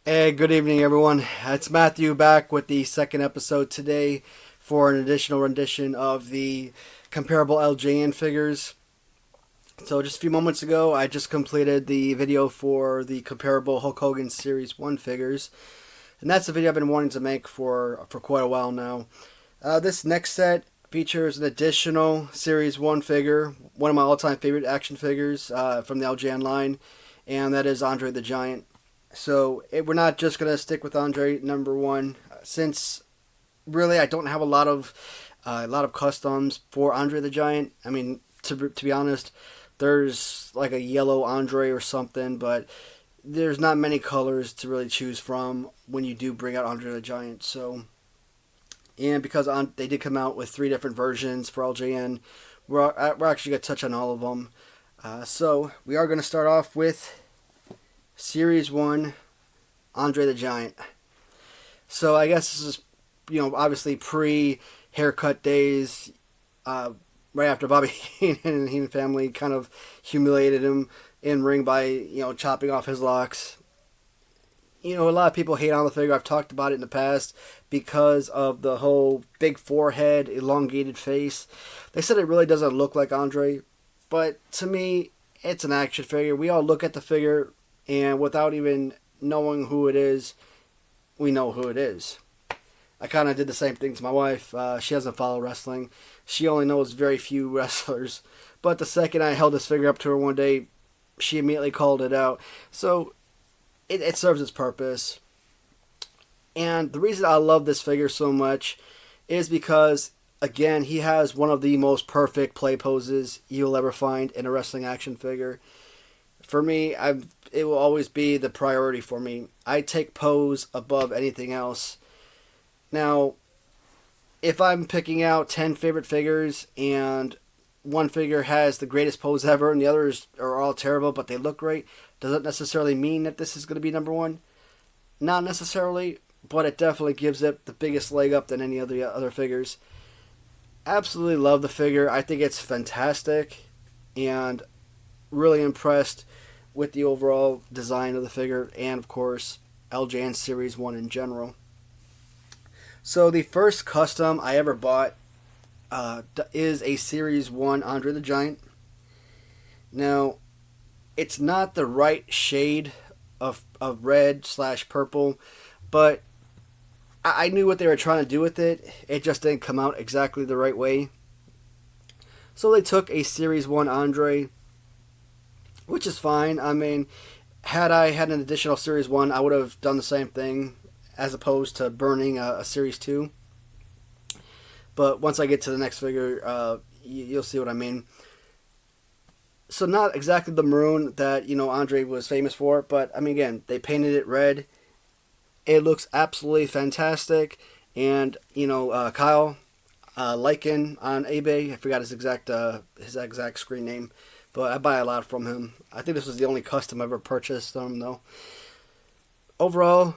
Hey, good evening, everyone. It's Matthew back with the second episode today for an additional rendition of the comparable LJN figures. So, just a few moments ago, I just completed the video for the comparable Hulk Hogan Series 1 figures, and that's the video I've been wanting to make for quite a while now. This next set features an additional Series 1 figure, one of my all time favorite action figures from the LJN line, and that is Andre the Giant. So we're not just gonna stick with Andre number one, since really I don't have a lot of customs for Andre the Giant. I mean, to be honest, there's like a yellow Andre or something, but there's not many colors to really choose from when you do bring out Andre the Giant. So, and because they did come out with 3 different versions for LJN, we're actually gonna touch on all of them. So we are gonna start off with Series 1, Andre the Giant. So I guess this is, obviously pre-haircut days, right after Bobby Heenan and the Heenan family kind of humiliated him in ring by, chopping off his locks. A lot of people hate on the figure. I've talked about it in the past because of the whole big forehead, elongated face. They said it really doesn't look like Andre, but to me, it's an action figure. We all look at the figure, and without even knowing who it is, we know who it is. I kind of did the same thing to my wife. She doesn't follow wrestling. She only knows very few wrestlers. But the second I held this figure up to her one day, she immediately called it out. So it serves its purpose. And the reason I love this figure so much is because, again, he has one of the most perfect play poses you'll ever find in a wrestling action figure. For me, it will always be the priority for me. I take pose above anything else. Now, if I'm picking out 10 favorite figures and one figure has the greatest pose ever and the others are all terrible but they look great, does that necessarily mean that this is going to be number one? Not necessarily, but it definitely gives it the biggest leg up than any other figures. Absolutely love the figure. I think it's fantastic, and really impressed with the overall design of the figure, and of course LJN Series 1 in general. So the first custom I ever bought is a Series 1 Andre the Giant. Now, it's not the right shade of red/purple, but I knew what they were trying to do with it. It just didn't come out exactly the right way. So they took a Series 1 Andre, which is fine. I mean, had I had an additional Series 1, I would have done the same thing as opposed to burning a Series 2. But once I get to the next figure, you'll see what I mean. So not exactly the maroon that, Andre was famous for, but, I mean, again, they painted it red. It looks absolutely fantastic. And, Kyle Lycan on eBay, I forgot his exact screen name, but I buy a lot from him. I think this was the only custom I ever purchased from him, though. Overall,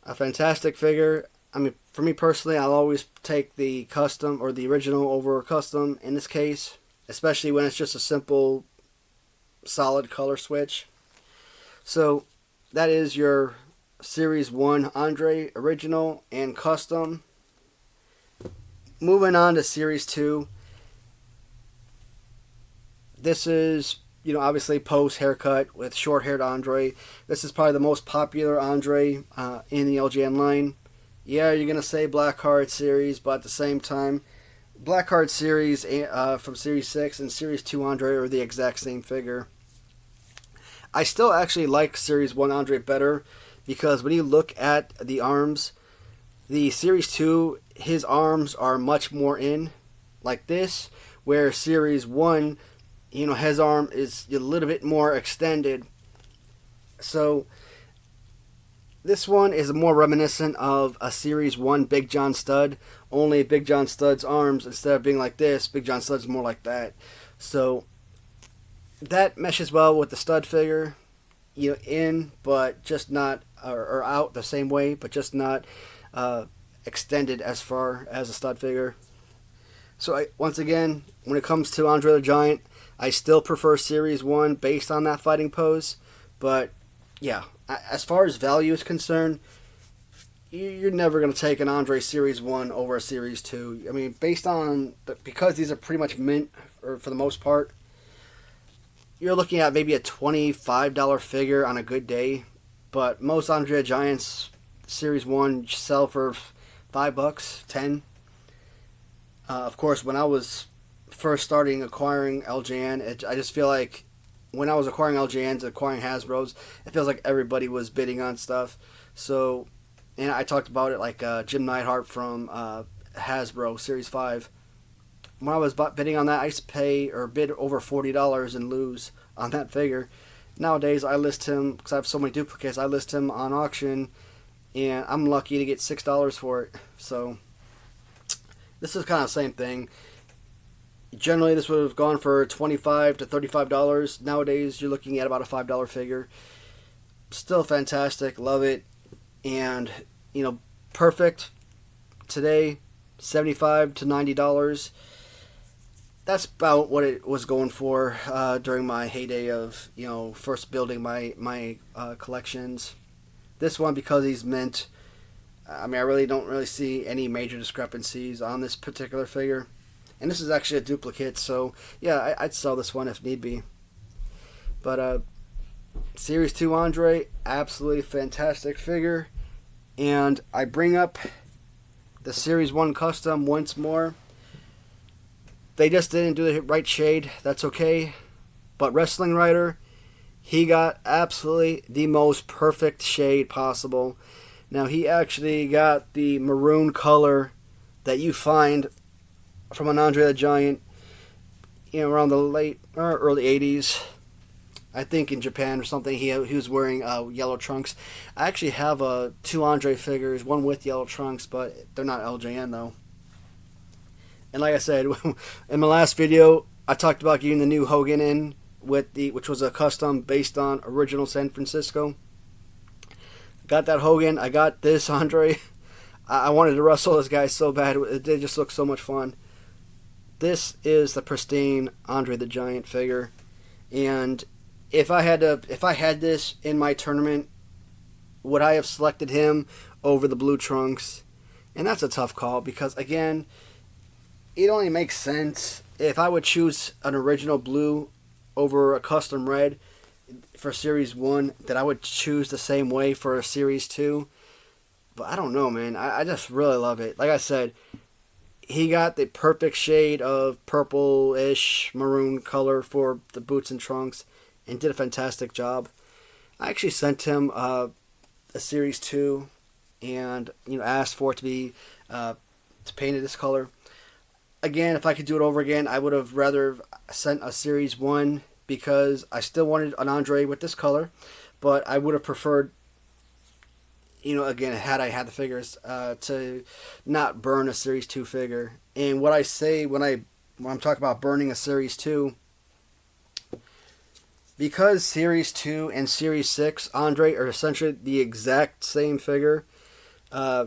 a fantastic figure. I mean, for me personally, I'll always take the custom or the original over a custom in this case, especially when it's just a simple, solid color switch. So, that is your Series 1 Andre, original and custom. Moving on to Series 2. This is, obviously post-haircut with short-haired Andre. This is probably the most popular Andre in the LJN line. Yeah, you're going to say Blackheart series, but at the same time, Blackheart series from Series 6 and Series 2 Andre are the exact same figure. I still actually like Series 1 Andre better because when you look at the arms, the Series 2, his arms are much more in, like this, where Series 1, his arm is a little bit more extended. So, this one is more reminiscent of a Series 1 Big John Studd, only Big John Studd's arms, instead of being like this, Big John Studd's more like that. So, that meshes well with the Studd figure, in, but just not, or out the same way, but just not extended as far as a Studd figure. So, once again, when it comes to Andre the Giant, I still prefer Series 1 based on that fighting pose, but yeah, as far as value is concerned, you're never going to take an Andre Series 1 over a Series 2. I mean, because these are pretty much mint or for the most part, you're looking at maybe a $25 figure on a good day. But most Andre the Giants Series 1 sell for $5, 10. Of course, when I was first starting acquiring LJN, I just feel like when I was acquiring LJNs, acquiring Hasbro's, it feels like everybody was bidding on stuff. So, and I talked about it like Jim Neidhart from Hasbro Series 5. When I was bidding on that, I used to pay or bid over $40 and lose on that figure. Nowadays, I list him, because I have so many duplicates, I list him on auction, and I'm lucky to get $6 for it. So, this is kind of the same thing. Generally, this would have gone for $25 to $35. Nowadays, you're looking at about a $5 figure. Still fantastic, love it, and perfect today, $75 to $90. That's about what it was going for during my heyday of first building my collections. This one, because he's mint, I mean, I really don't see any major discrepancies on this particular figure. And this is actually a duplicate, so yeah, I'd sell this one if need be. But Series 2 Andre, absolutely fantastic figure. And I bring up the Series 1 Custom once more. They just didn't do the right shade. That's okay. But Wrestling Writer, he got absolutely the most perfect shade possible. Now, he actually got the maroon color that you find from an Andre the Giant, around the late or early 80s. I think in Japan or something, he was wearing yellow trunks. I actually have two Andre figures, one with yellow trunks, but they're not LJN though. And like I said, in my last video, I talked about getting the new Hogan in, which was a custom based on original San Francisco. Got that Hogan. I got this Andre. I wanted to wrestle this guy so bad. It did just look so much fun. This is the pristine Andre the Giant figure, and if I had this in my tournament, would I have selected him over the blue trunks? And that's a tough call, because again, it only makes sense if I would choose an original blue over a custom red for Series 1, that I would choose the same way for a Series 2. But I don't know, man. I just really love it. Like I said, he got the perfect shade of purple-ish maroon color for the boots and trunks, and did a fantastic job. I actually sent him a Series 2 and asked for it to be painted this color. Again, if I could do it over again, I would have rather sent a Series 1, because I still wanted an Andre with this color, but I would have preferred, again, had I had the figures, to not burn a Series 2 figure. And what I say when I'm talking about burning a Series 2, because Series 2 and Series 6 Andre are essentially the exact same figure,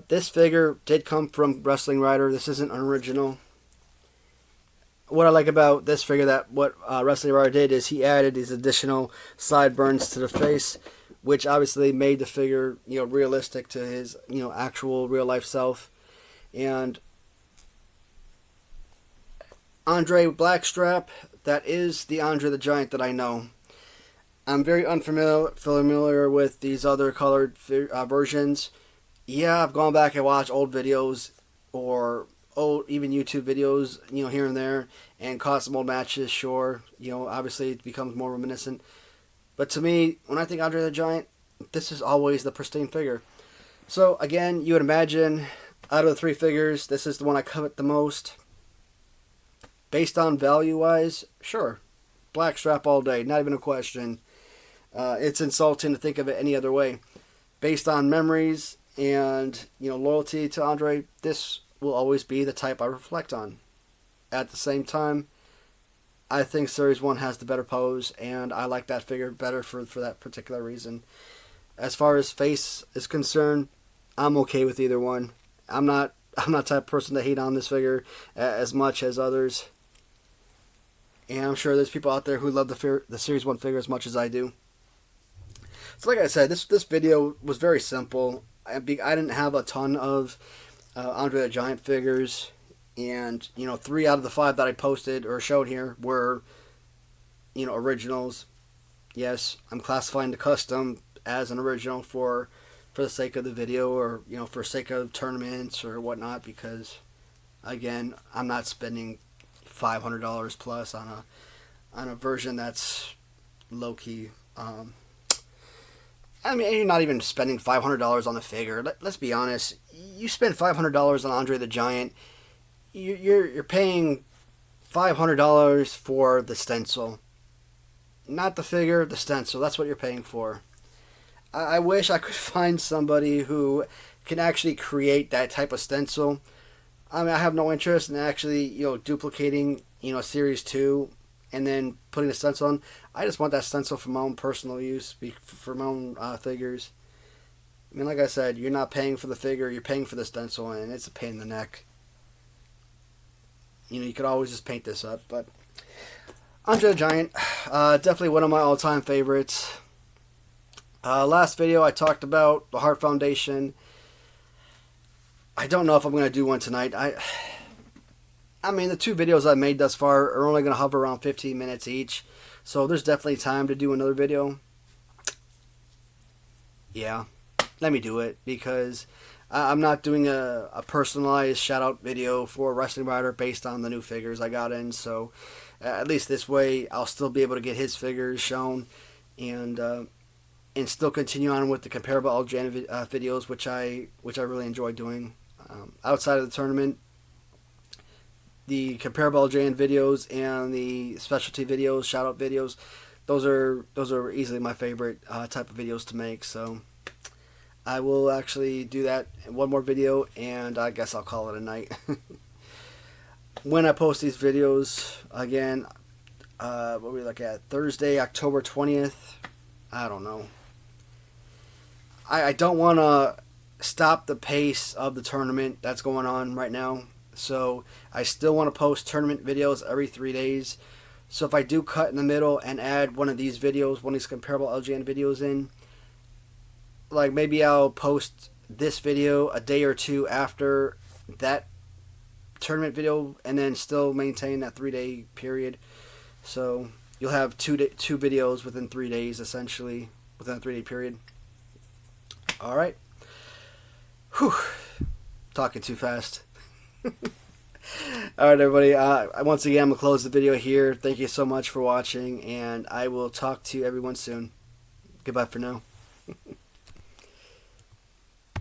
this figure did come from Wrestling Writer. This isn't an original. What I like about this figure, what Wrestling Writer did, is he added these additional sideburns to the face, which obviously made the figure, realistic to his, actual real life self. And Andre Blackstrap, that is the Andre the Giant that I know. I'm very unfamiliar with these other colored versions. Yeah, I've gone back and watched old videos or even YouTube videos, here and there, and caught some old matches. Sure, obviously it becomes more reminiscent. But to me, when I think Andre the Giant, this is always the pristine figure. So again, you would imagine, out of the three figures, this is the one I covet the most. Based on value-wise, sure, Blackstrap all day, not even a question. It's insulting to think of it any other way. Based on memories and loyalty to Andre, this will always be the type I reflect on. At the same time, I think Series 1 has the better pose, and I like that figure better for that particular reason. As far as face is concerned, I'm okay with either one. I'm not the type of person to hate on this figure as much as others. And I'm sure there's people out there who love the Series 1 figure as much as I do. So like I said, this video was very simple. I didn't have a ton of Andre the Giant figures, and 3 out of the 5 that I posted or showed here were originals. Yes, I'm classifying the custom as an original for the sake of the video, or for sake of tournaments or whatnot, because again, I'm not spending $500 plus on a version that's low key. I mean, you're not even spending $500 on the figure. Let's be honest. You spend $500 on Andre the Giant, you're paying $500 for the stencil, not the figure, the stencil. That's what you're paying for. I wish I could find somebody who can actually create that type of stencil. I mean, I have no interest in actually, duplicating, Series 2 and then putting the stencil on. I just want that stencil for my own personal use, for my own figures. I mean, like I said, you're not paying for the figure, you're paying for the stencil, and it's a pain in the neck. You could always just paint this up, but Andre the Giant, definitely one of my all-time favorites. Last video I talked about the Heart Foundation. I don't know if I'm going to do one tonight. I mean, the 2 videos I've made thus far are only going to hover around 15 minutes each, so there's definitely time to do another video. Yeah, let me do it, because I'm not doing a personalized shout-out video for Wrestling Rider based on the new figures I got in, so at least this way I'll still be able to get his figures shown, and still continue on with the comparable LJN videos, which I really enjoy doing. Outside of the tournament, the comparable LJN videos and the specialty videos, shout-out videos, those are easily my favorite type of videos to make. So I will actually do that in one more video, and I guess I'll call it a night. When I post these videos, again, what we look at, Thursday, October 20th, I don't know. I don't want to stop the pace of the tournament that's going on right now. So I still want to post tournament videos every 3 days. So if I do cut in the middle and add one of these videos, one of these comparable LJN videos in, like maybe I'll post this video a day or 2 after that tournament video, and then still maintain that 3-day period. So you'll have two videos within 3 days, essentially, within a 3-day period. Alright. Whew. Talking too fast. Alright, everybody. Once again, I'm going to close the video here. Thank you so much for watching, and I will talk to everyone soon. Goodbye for now.